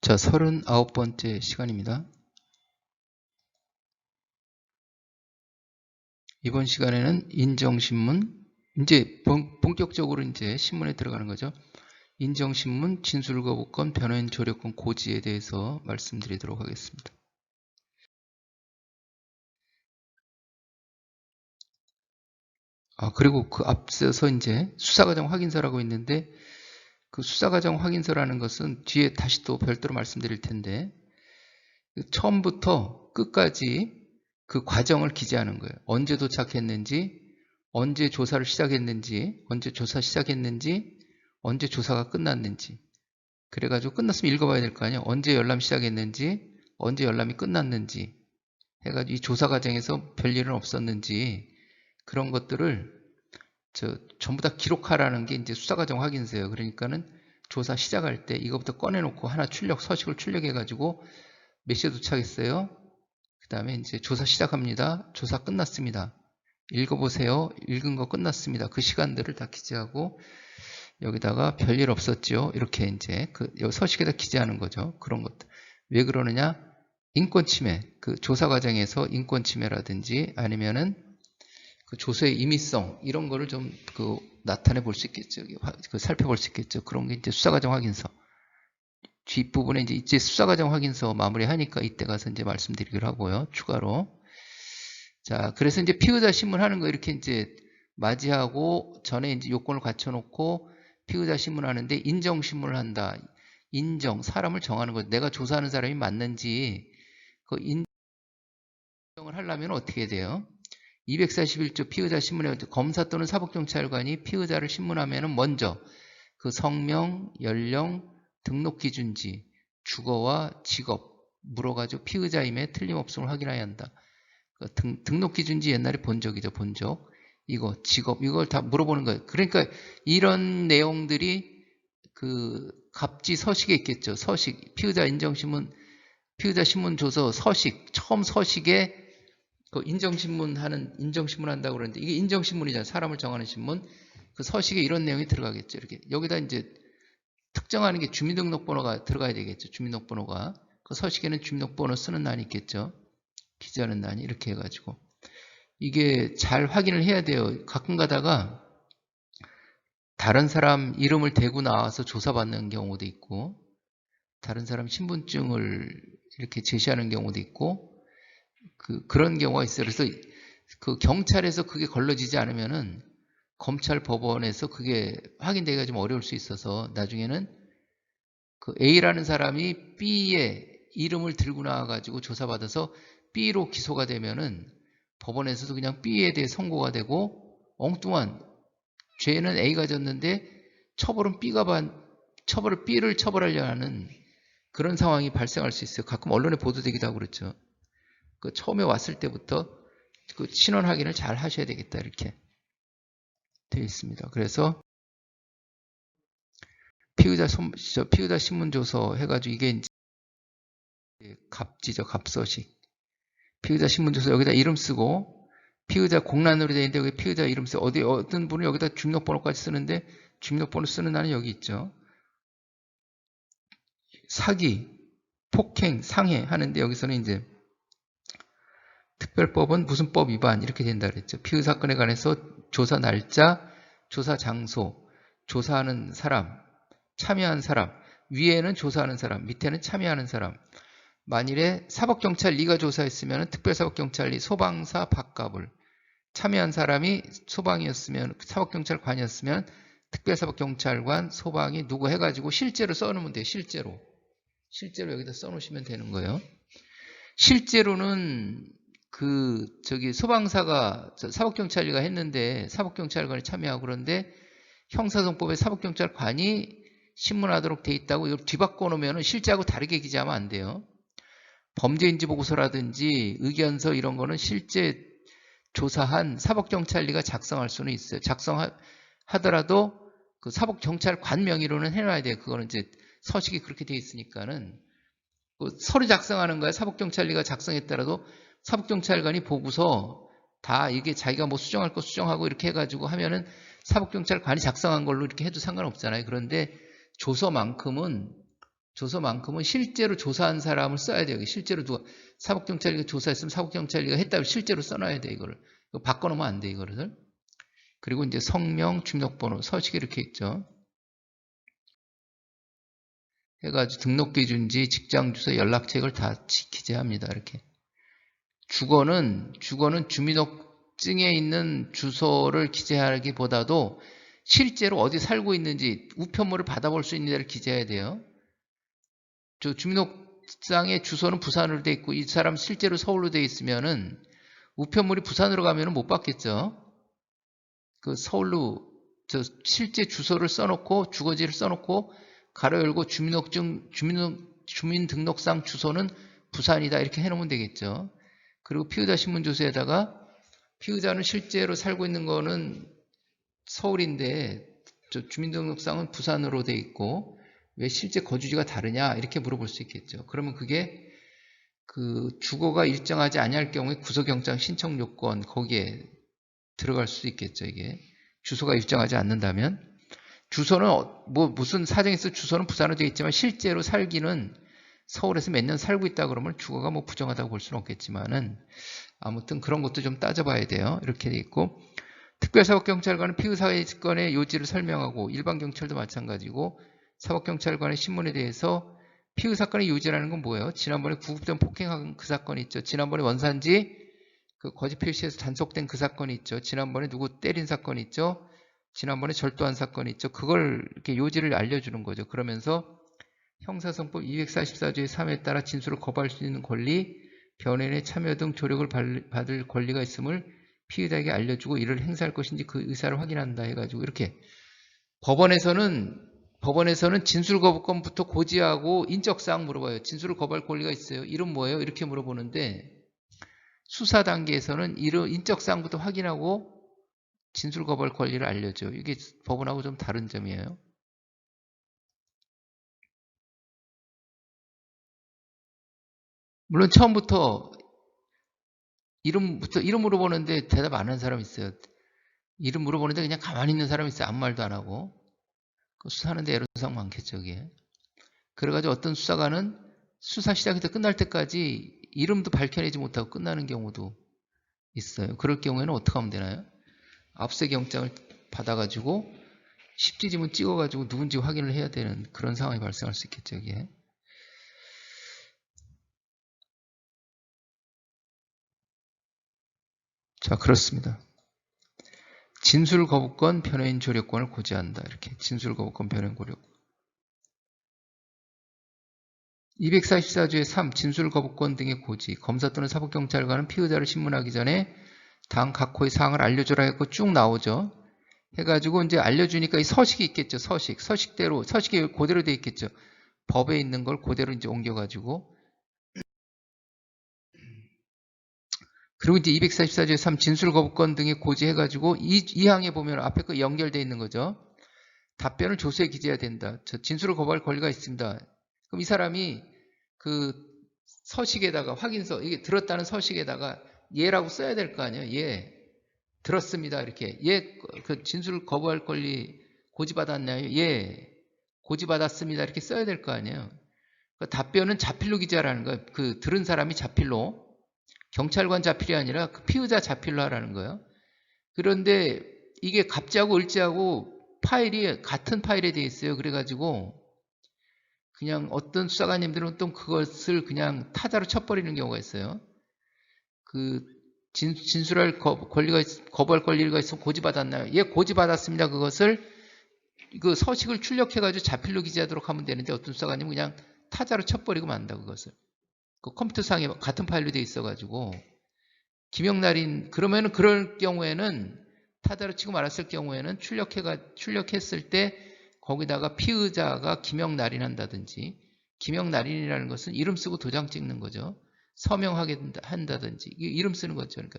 자, 39번째 시간입니다. 이번 시간에는 인정신문, 이제 본격적으로 이제 신문에 들어가는 거죠. 인정신문, 진술거부권, 변호인 조력권 고지에 대해서 말씀드리도록 하겠습니다. 그리고 그 앞서서 이제 수사과정 확인서라고 있는데, 그 수사과정 확인서라는 것은 뒤에 다시 또 별도로 말씀드릴 텐데, 처음부터 끝까지 그 과정을 기재하는 거예요. 언제 도착했는지, 언제 조사를 시작했는지, 언제 조사 시작했는지, 언제 조사가 끝났는지. 그래가지고 끝났으면 읽어봐야 될 거 아니에요. 언제 열람 시작했는지, 언제 열람이 끝났는지 해가지고 이 조사 과정에서 별일은 없었는지 그런 것들을 전부 다 기록하라는 게 이제 수사과정 확인서예요. 그러니까는 조사 시작할 때 이거부터 꺼내놓고 하나 서식을 출력해가지고 몇 시에 도착했어요. 그 다음에 이제 조사 시작합니다. 조사 끝났습니다. 읽어보세요. 읽은 거 끝났습니다. 그 시간들을 다 기재하고 여기다가 별일 없었죠. 이렇게 이제 서식에다 기재하는 거죠. 그런 것들. 왜 그러느냐? 인권 침해. 그 조사 과정에서 인권 침해라든지 아니면은 그 조서의 임의성 이런 거를 좀 나타내 볼 수 있겠죠. 살펴볼 수 있겠죠. 그런 게 이제 수사 과정 확인서. 뒷부분에 이제 수사 과정 확인서 마무리하니까 이때 가서 이제 말씀드리기로 하고요. 추가로. 자, 그래서 이제 피의자 신문하는 거 이렇게 이제 맞이하고 전에 이제 요건을 갖춰놓고 피의자 신문하는데 인정 신문을 한다. 인정, 사람을 정하는 거. 내가 조사하는 사람이 맞는지 그 인정을 하려면 어떻게 돼요? 241조 피의자 신문에 검사 또는 사법경찰관이 피의자를 신문하면 먼저 그 성명, 연령, 등록기준지, 주거와 직업 물어가지고 피의자임에 틀림없음을 확인해야 한다. 등록기준지 옛날에 본적이죠. 본적. 이거 직업 이걸 다 물어보는 거예요. 그러니까 이런 내용들이 그 갑지 서식에 있겠죠. 서식 피의자 인정신문 피의자 신문 조서 서식 처음 서식에 그 인정신문 한다고 그러는데 이게 인정신문이잖아요. 사람을 정하는 신문. 그 서식에 이런 내용이 들어가겠죠. 이렇게 여기다 이제 특정하는 게 주민등록번호가 들어가야 되겠죠. 주민등록번호가 그 서식에는 주민등록번호 쓰는 난이 있겠죠. 기재하는 난이 이렇게 해가지고 이게 잘 확인을 해야 돼요. 가끔 가다가 다른 사람 이름을 대고 나와서 조사받는 경우도 있고 다른 사람 신분증을 이렇게 제시하는 경우도 있고 그런 경우가 있어요. 그래서 그 경찰에서 그게 걸러지지 않으면은 검찰 법원에서 그게 확인되기가 좀 어려울 수 있어서 나중에는 그 A라는 사람이 B의 이름을 들고 나와가지고 조사받아서 B로 기소가 되면은 법원에서도 그냥 B에 대해 선고가 되고 엉뚱한 죄는 A가 졌는데 처벌은 처벌을 B를 처벌하려 하는 그런 상황이 발생할 수 있어요. 가끔 언론에 보도되기도 하고 그렇죠. 그 처음에 왔을 때부터 그 신원 확인을 잘 하셔야 되겠다 이렇게 되어 있습니다. 그래서 피의자 신문조서 해가지고 이게 이제 갑지죠. 갑서식. 피의자 신문조서 여기다 이름 쓰고 피의자 공란으로 되어 있는데 여기 피의자 이름 쓰고 어떤 분은 여기다 주민등록번호까지 쓰는데 주민등록번호 쓰는 날은 여기 있죠. 사기, 폭행, 상해 하는데 여기서는 이제 특별법은 무슨 법 위반 이렇게 된다 그랬죠. 피의 사건에 관해서 조사 날짜, 조사 장소, 조사하는 사람, 참여한 사람, 위에는 조사하는 사람, 밑에는 참여하는 사람. 만일에 사법경찰 리가 조사했으면 특별사법경찰리 소방사 박갑을 참여한 사람이 소방이었으면 사법경찰관이었으면 특별사법경찰관 소방이 누구 해가지고 실제로 써놓으면 돼요. 실제로 여기다 써놓으시면 되는 거예요. 실제로는 소방사가 사법경찰리가 했는데 사법경찰관이 참여하고 그런데 형사소송법에 사법경찰관이 신문하도록 돼 있다고 이걸 뒤바꿔 놓으면 실제하고 다르게 기재하면 안 돼요. 범죄인지 보고서라든지 의견서 이런 거는 실제 조사한 사법경찰리가 작성할 수는 있어요. 작성하더라도 그 사법경찰관 명의로는 해놔야 돼요. 그거는 이제 서식이 그렇게 돼 있으니까는 서류 작성하는 거야. 사법경찰리가 작성했더라도 사법경찰관이 보고서 다 이게 자기가 뭐 수정할 거 수정하고 이렇게 해가지고 하면은 사법경찰관이 작성한 걸로 이렇게 해도 상관없잖아요. 그런데 조서만큼은 조서만큼은 실제로 조사한 사람을 써야 돼요. 실제로 누가 사법경찰이가 조사했으면 사법경찰이가 했다고 실제로 써놔야 돼. 이거를. 이거 바꿔놓으면 안 돼. 이거를. 그리고 이제 성명, 주민등록번호, 서식이 이렇게 있죠. 해가지고 등록기준지, 직장주소, 연락처를 다 기재합니다. 이렇게. 주거는 주민등록증에 있는 주소를 기재하기보다도 실제로 어디 살고 있는지 우편물을 받아볼 수 있는 데를 기재해야 돼요. 저 주민등록상의 주소는 부산으로 돼 있고 이 사람 실제로 서울로 돼 있으면은 우편물이 부산으로 가면은 못 받겠죠. 그 서울로 저 실제 주소를 써놓고 주거지를 써놓고 가로 열고 주민등록상 주소는 부산이다 이렇게 해놓으면 되겠죠. 그리고 피의자 신문조서에다가 피의자는 실제로 살고 있는 거는 서울인데 저 주민등록상은 부산으로 돼 있고 왜 실제 거주지가 다르냐 이렇게 물어볼 수 있겠죠. 그러면 그게 그 주거가 일정하지 아니할 경우에 구속영장 신청 요건 거기에 들어갈 수 있겠죠. 이게 주소가 일정하지 않는다면 주소는 뭐 무슨 사정이 있어 주소는 부산으로 되어 있지만 실제로 살기는 서울에서 몇 년 살고 있다 그러면 주거가 뭐 부정하다고 볼 수는 없겠지만은 아무튼 그런 것도 좀 따져봐야 돼요. 이렇게 돼 있고 특별사법경찰관은 피의사건의 요지를 설명하고 일반경찰도 마찬가지고 사법경찰관의 신문에 대해서 피의사건의 요지라는 건 뭐예요? 지난번에 구급된 폭행한 그 사건이 있죠. 지난번에 원산지 그 거짓 표시에서 단속된 그 사건이 있죠. 지난번에 누구 때린 사건이 있죠. 지난번에 절도한 사건이 있죠. 그걸 이렇게 요지를 알려주는 거죠. 그러면서 형사성법 244조의 3에 따라 진술을 거부할 수 있는 권리, 변호인의 참여 등 조력을 받을 권리가 있음을 피의자에게 알려주고 이를 행사할 것인지 그 의사를 확인한다 해가지고 이렇게 법원에서는 진술 거부권부터 고지하고 인적사항 물어봐요. 진술을 거부할 권리가 있어요. 이름 뭐예요? 이렇게 물어보는데 수사 단계에서는 이런 인적사항부터 확인하고 진술 거부할 권리를 알려줘요. 이게 법원하고 좀 다른 점이에요. 물론 처음부터 이름 물어보는데 대답 안 하는 사람 있어요. 이름 물어보는데 그냥 가만히 있는 사람 있어요. 아무 말도 안 하고. 수사하는데 애로사항 많겠죠. 이게. 그래가지고 어떤 수사관은 수사 시작부터 끝날 때까지 이름도 밝혀내지 못하고 끝나는 경우도 있어요. 그럴 경우에는 어떻게 하면 되나요? 압수수색 영장을 받아가지고 십지지문 찍어가지고 누군지 확인을 해야 되는 그런 상황이 발생할 수 있겠죠. 이게. 자, 그렇습니다. 진술 거부권, 변호인 조력권을 고지한다. 이렇게 진술 거부권, 변호인 조력권. 244조의 3. 진술 거부권 등의 고지. 검사 또는 사법경찰관은 피의자를 신문하기 전에 당 각호의 사항을 알려주라 했고 쭉 나오죠. 해가지고 이제 알려주니까 이 서식이 있겠죠. 서식대로, 서식이 그대로 돼 있겠죠. 법에 있는 걸 그대로 이제 옮겨가지고. 그리고 이제 244조의 3. 진술 거부권 등의 고지 해가지고 이 항에 보면 앞에 거 연결되어 있는 거죠. 답변을 조서에 기재해야 된다. 저 진술을 거부할 권리가 있습니다. 그럼 이 사람이 그 서식에다가 확인서, 이게 들었다는 서식에다가 예라고 써야 될 거 아니에요. 예. 들었습니다. 이렇게. 예, 그 진술 거부할 권리 고지받았나요? 예. 고지받았습니다. 이렇게 써야 될 거 아니에요. 그 답변은 자필로 기재하라는 거예요. 그 들은 사람이 자필로. 경찰관 자필이 아니라 그 피의자 자필로 하라는 거예요. 그런데 이게 갑자고 을지하고 파일이 같은 파일에 되어 있어요. 그래가지고 그냥 어떤 수사관님들은 또 그것을 그냥 타자로 쳐버리는 경우가 있어요. 그 진술할 권리가 거부할 권리가 있으면 고지받았나요? 예, 고지받았습니다. 그것을 그 서식을 출력해가지고 자필로 기재하도록 하면 되는데 어떤 수사관님은 그냥 타자로 쳐버리고 만다 그것을. 그 컴퓨터상에 같은 파일로 되어 있어가지고 김영날인 그러면은 그럴 경우에는 타자로 치고 말았을 경우에는 출력했을 때 거기다가 피의자가 김영날인한다든지 김영날인이라는 것은 이름 쓰고 도장 찍는 거죠. 서명하게 한다든지 이름 쓰는 거죠. 그러니까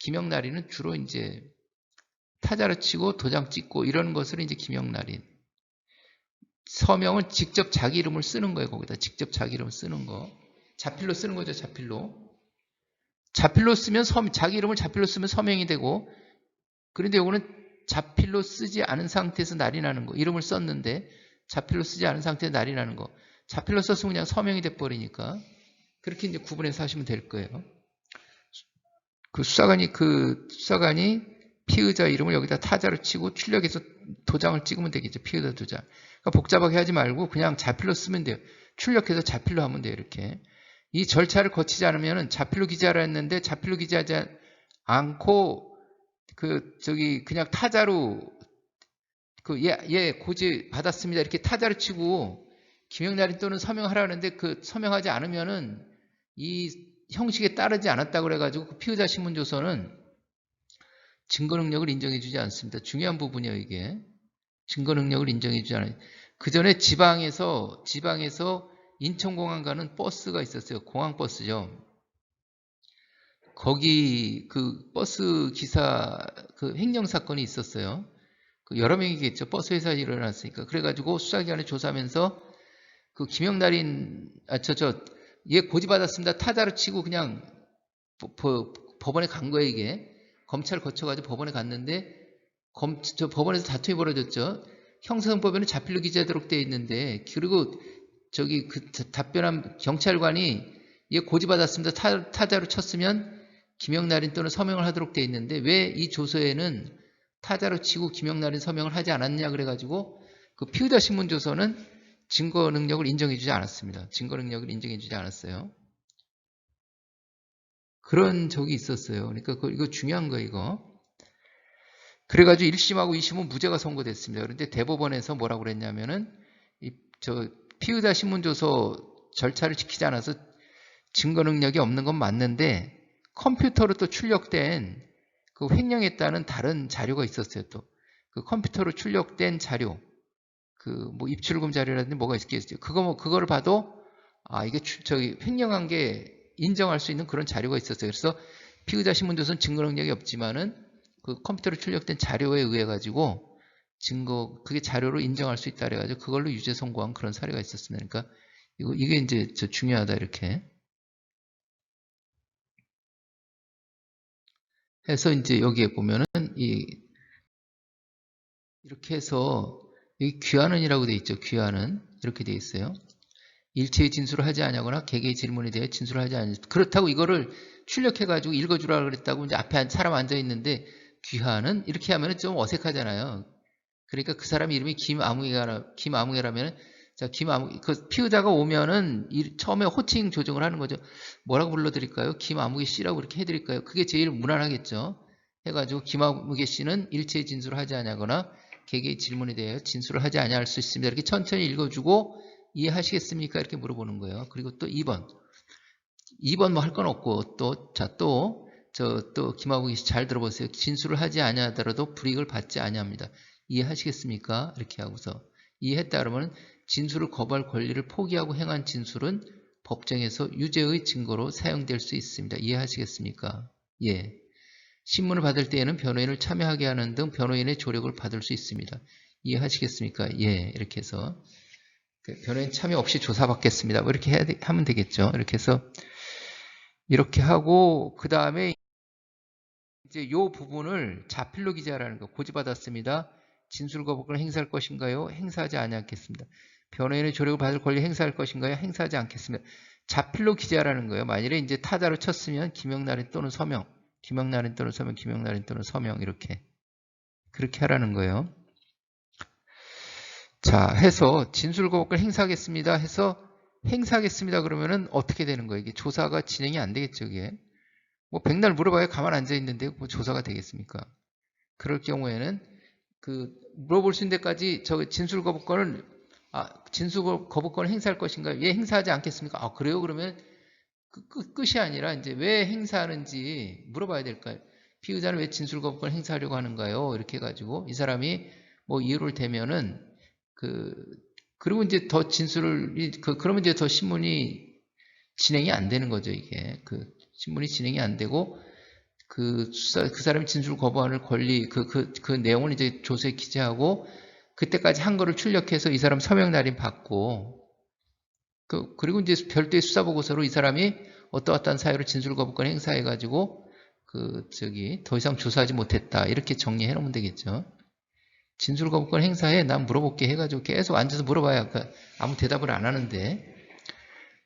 김영날인은 주로 이제 타자로 치고 도장 찍고 이런 것을 이제 김영날인. 서명은 직접 자기 이름을 쓰는 거예요. 거기다 직접 자기 이름을 쓰는 거. 자필로 쓰는 거죠. 자필로. 자필로 쓰면 자기 이름을 자필로 쓰면 서명이 되고 그런데 이거는 자필로 쓰지 않은 상태에서 날인하는 거. 이름을 썼는데 자필로 쓰지 않은 상태에서 날인하는 거. 자필로 썼으면 그냥 서명이 돼버리니까 그렇게 이제 구분해서 하시면 될 거예요. 그 수사관이 피의자 이름을 여기다 타자로 치고 출력해서 도장을 찍으면 되겠죠. 피의자 도장. 그러니까 복잡하게 하지 말고 그냥 자필로 쓰면 돼요. 출력해서 자필로 하면 돼요. 이렇게. 이 절차를 거치지 않으면은 자필로 기재하라 했는데 자필로 기재하지 않고 그냥 타자로 예 고지 받았습니다. 이렇게 타자로 치고 기명날인 또는 서명하라는데 서명하지 않으면은 이 형식에 따르지 않았다고 그래가지고 그 피의자 신문조서는 증거 능력을 인정해주지 않습니다. 중요한 부분이에요, 이게. 증거 능력을 인정해주지 않아요. 그 전에 지방에서 인천공항 가는 버스가 있었어요. 공항버스죠. 거기 그 버스 기사 횡령 사건이 있었어요. 여러 명이겠죠. 버스 회사에 일어났으니까. 그래가지고 수사기관에 조사하면서 김영날인 얘 고지받았습니다. 타자로 치고 그냥 법원에 간 거예요, 이게. 검찰 거쳐가지고 법원에 갔는데 법원에서 다툼이 벌어졌죠. 형사소송법에는 자필로 기재하도록 되어 있는데 그리고 답변한 경찰관이 얘 고지받았습니다. 타자로 쳤으면 김영날인 또는 서명을 하도록 되어 있는데 왜 이 조서에는 타자로 치고 김영날인 서명을 하지 않았냐 그래가지고 그 피의자 신문조서는 증거 능력을 인정해주지 않았습니다. 증거 능력을 인정해주지 않았어요. 그런 적이 있었어요. 그러니까 이거 중요한 거예요, 이거. 그래가지고 1심하고 2심은 무죄가 선고됐습니다. 그런데 대법원에서 뭐라고 그랬냐면은 피의자 신문조서 절차를 지키지 않아서 증거 능력이 없는 건 맞는데 컴퓨터로 또 출력된 횡령했다는 다른 자료가 있었어요. 또 그 컴퓨터로 출력된 자료, 뭐 입출금 자료라든지 뭐가 있겠어요. 그거를 봐도 이게 횡령한 게 인정할 수 있는 그런 자료가 있었어요. 그래서 피의자 신문조서는 증거 능력이 없지만은 그 컴퓨터로 출력된 자료에 의해 가지고 그게 자료로 인정할 수 있다 그래가지고 그걸로 유죄 선고한 그런 사례가 있었습니다. 그러니까 이게 이제 중요하다 이렇게 해서 이제 여기에 보면은 이렇게 해서 여기 귀하는이라고 되어 있죠. 귀하는 이렇게 되어 있어요. 일체의 진술을 하지 않냐거나 개개의 질문에 대해 진술을 하지 않냐. 그렇다고 이거를 출력해가지고 읽어주라 그랬다고 이제 앞에 사람 앉아 있는데 귀하는 이렇게 하면 좀 어색하잖아요. 그러니까 그 사람 이름이 김아무개라면 그 피의자가 오면은 처음에 호칭 조정을 하는 거죠. 뭐라고 불러드릴까요? 김아무개 씨라고 이렇게 해드릴까요? 그게 제일 무난하겠죠. 해가지고 김아무개 씨는 일체의 진술을 하지 않냐거나 개개의 질문에 대해 진술을 하지 않냐 할 수 있습니다. 이렇게 천천히 읽어주고 이해하시겠습니까? 이렇게 물어보는 거예요. 그리고 또 2번 뭐 할 건 없고 또 김아무개 씨 잘 들어보세요. 진술을 하지 않냐 하더라도 불이익을 받지 않냐합니다. 이해하시겠습니까? 이렇게 하고서 이해했다 그러면 진술을 거부할 권리를 포기하고 행한 진술은 법정에서 유죄의 증거로 사용될 수 있습니다. 이해하시겠습니까? 예. 신문을 받을 때에는 변호인을 참여하게 하는 등 변호인의 조력을 받을 수 있습니다. 이해하시겠습니까? 예. 이렇게 해서 변호인 참여 없이 조사받겠습니다. 뭐 이렇게 하면 되겠죠. 이렇게 해서 이렇게 하고 그 다음에 이제 이 부분을 자필로 기재하라는 거. 고지받았습니다. 진술 거부권을 행사할 것인가요? 행사하지 않겠습니다. 변호인의 조력을 받을 권리 행사할 것인가요? 행사하지 않겠습니다. 자필로 기재하라는 거예요. 만일에 이제 타자로 쳤으면 김영날인 또는 서명, 김영날인 또는 서명, 김영날인 또는 서명 이렇게 그렇게 하라는 거예요. 자, 해서 진술 거부권 행사하겠습니다. 해서 행사하겠습니다. 그러면은 어떻게 되는 거예요? 이게 조사가 진행이 안 되겠죠, 이게. 뭐 백날 물어봐야 가만 앉아 있는데 뭐 조사가 되겠습니까? 그럴 경우에는 물어볼 수 있는 데까지 진술 거부권을 행사할 것인가? 예, 행사하지 않겠습니까? 그래요? 그러면 끝이 아니라 이제 왜 행사하는지 물어봐야 될까요? 피의자는 왜 진술 거부권을 행사하려고 하는가요? 이렇게 해가지고 이 사람이 뭐 이유를 대면은 그리고 이제 더 그러면 이제 더 신문이 진행이 안 되는 거죠, 이게. 신문이 진행이 안 되고 그 사람이 진술 거부하는 권리 그 내용을 이제 조서에 기재하고 그때까지 한 거를 출력해서 이 사람 서명 날인 받고 그리고 이제 별도의 수사 보고서로 이 사람이 어떠한 사유로 진술 거부권 행사해 가지고 더 이상 조사하지 못했다 이렇게 정리해 놓으면 되겠죠. 진술거부권 행사해. 난 물어볼게 해가지고 계속 앉아서 물어봐야 아무 대답을 안 하는데,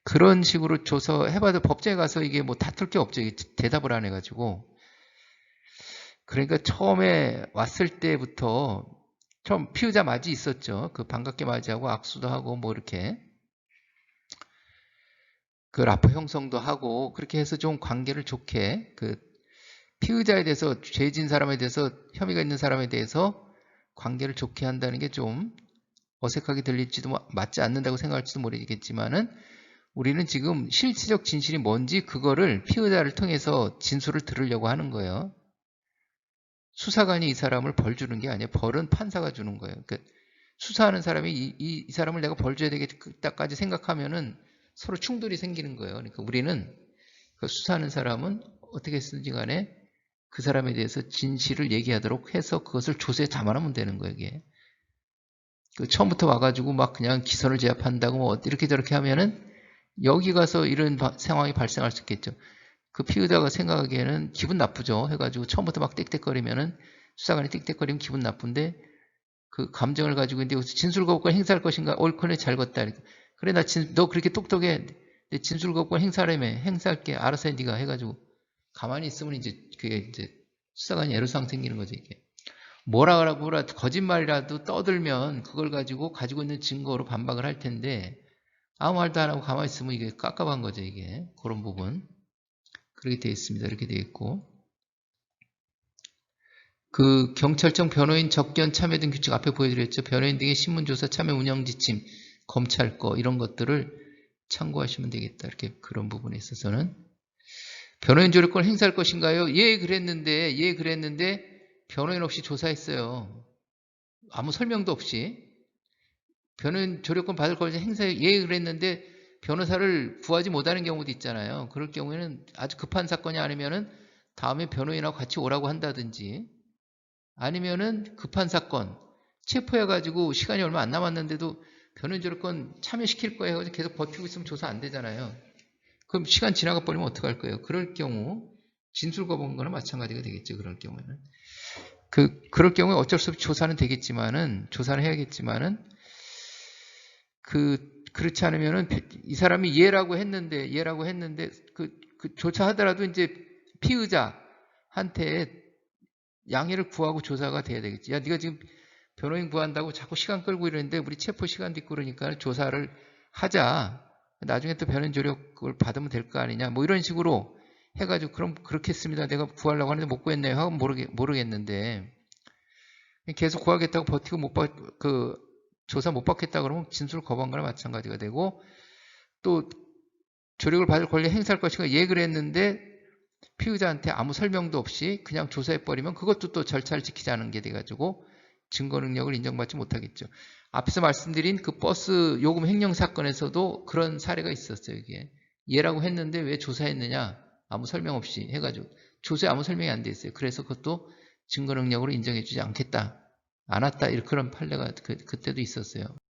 그런 식으로 줘서 해봐도 법정에 가서 이게 뭐 다툴 게 없죠. 대답을 안 해가지고. 그러니까 처음에 왔을 때부터 처음 피의자 맞이 있었죠. 그 반갑게 맞이하고 악수도 하고 뭐 이렇게 그 라포 형성도 하고 그렇게 해서 좀 관계를 좋게 그 피의자에 대해서 죄진 사람에 대해서 혐의가 있는 사람에 대해서 관계를 좋게 한다는 게 좀 어색하게 들릴지도 맞지 않는다고 생각할지도 모르겠지만은 우리는 지금 실체적 진실이 뭔지 그거를 피의자를 통해서 진술을 들으려고 하는 거예요. 수사관이 이 사람을 벌 주는 게 아니에요. 벌은 판사가 주는 거예요. 그러니까 수사하는 사람이 이 사람을 내가 벌 줘야 되겠다까지 생각하면은 서로 충돌이 생기는 거예요. 그러니까 우리는 그 수사하는 사람은 어떻게 쓰든지 간에 그 사람에 대해서 진실을 얘기하도록 해서 그것을 조세에 담아놓으면 되는 거예요. 이게. 그 처음부터 와가지고 막 그냥 기선을 제압한다고 뭐 이렇게 저렇게 하면은 여기 가서 이런 상황이 발생할 수 있겠죠. 그 피의자가 생각하기에는 기분 나쁘죠. 해가지고 처음부터 막 땡땡거리면은 수사관이 땡땡거리면 기분 나쁜데 그 감정을 가지고 있는데 진술거부권 행사할 것인가? 옳거네 잘 걷다. 그래 너 그렇게 똑똑해. 내 진술거부권 행사라며 행사할게. 알아서 해 네가 해가지고 가만히 있으면 이제 그게 이제 수사관이 애로사항 생기는 거죠 이게. 뭐라고 거짓말이라도 떠들면 그걸 가지고 있는 증거로 반박을 할 텐데 아무 말도 안 하고 가만히 있으면 이게 깝깝한 거죠 이게. 그런 부분. 그렇게 되어 있습니다. 이렇게 되어 있고. 그 경찰청 변호인 접견 참여 등 규칙 앞에 보여드렸죠. 변호인 등의 신문조사 참여 운영 지침, 검찰 거 이런 것들을 참고하시면 되겠다. 이렇게 그런 부분에 있어서는 변호인 조력권 행사할 것인가요? 예 그랬는데 변호인 없이 조사했어요. 아무 설명도 없이 변호인 조력권 받을 것을 행사해 예 그랬는데 변호사를 구하지 못하는 경우도 있잖아요. 그럴 경우에는 아주 급한 사건이 아니면은 다음에 변호인하고 같이 오라고 한다든지 아니면은 급한 사건 체포해가지고 시간이 얼마 안 남았는데도 변호인 조력권 참여시킬 거예요. 계속 버티고 있으면 조사 안 되잖아요. 그럼 시간 지나가 버리면 어떡할 거예요? 그럴 경우 진술 거부한 마찬가지가 되겠죠. 그럴 경우에는 그럴 경우에 어쩔 수 없이 조사는 되겠지만은 조사는 해야겠지만은 그렇지 않으면은 이 사람이 예라고 했는데 그 조사하더라도 이제 피의자한테 양해를 구하고 조사가 돼야 되겠지. 야, 네가 지금 변호인 구한다고 자꾸 시간 끌고 이러는데 우리 체포 시간도 있고 그러니까 조사를 하자. 나중에 또 변호인 조력을 받으면 될 거 아니냐. 뭐 이런 식으로 해가지고 그럼 그렇겠습니다. 내가 구하려고 하는데 못 구했네요. 하고 모르겠는데 계속 구하겠다고 버티고 조사 못 받겠다 그러면 진술 거부한 거나 마찬가지가 되고 또 조력을 받을 권리 행사할 것인가 예 그랬는데 피의자한테 아무 설명도 없이 그냥 조사해버리면 그것도 또 절차를 지키지 않은 게 돼가지고 증거 능력을 인정받지 못하겠죠. 앞에서 말씀드린 그 버스 요금 횡령 사건에서도 그런 사례가 있었어요. 이게 예라고 했는데 왜 조사했느냐 아무 설명 없이 해가지고 조사에 아무 설명이 안 돼 있어요. 그래서 그것도 증거 능력으로 인정해주지 않겠다. 안 왔다. 그런 판례가 그때도 있었어요.